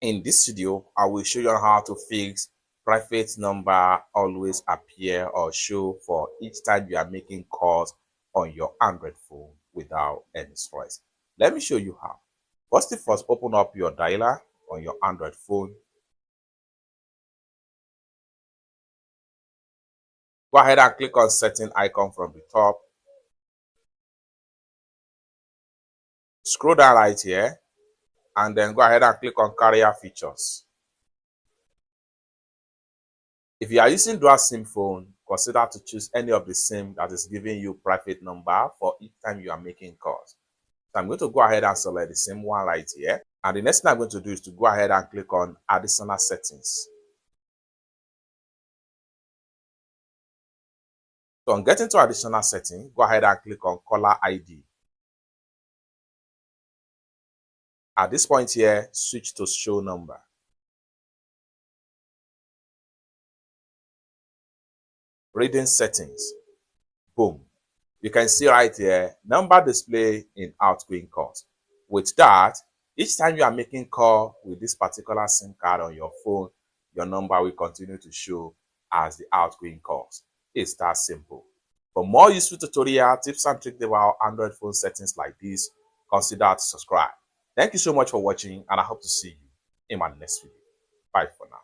In this video, I will show you how to fix private number always appear or show for each time you are making calls on your Android phone without any stress. Let me show you how. First, open up your dialer on your Android phone. Go ahead and click on setting icon from the top. Scroll down right here and then go ahead and click on carrier features. If you are using dual SIM phone, consider to choose any of the SIM that is giving you private number for each time you are making calls. So I'm going to go ahead and select the same one right here. And the next thing I'm going to do is to go ahead and click on additional settings. So on getting to additional setting, go ahead and click on caller ID. At this point here, switch to show number. Reading settings. Boom. You can see right here, number display in outgoing calls. With that, each time you are making call with this particular SIM card on your phone, your number will continue to show as the outgoing calls. It's that simple. For more useful tutorial tips and tricks about Android phone settings like this, consider to subscribe. Thank you so much for watching, and I hope to see you in my next video. Bye for now.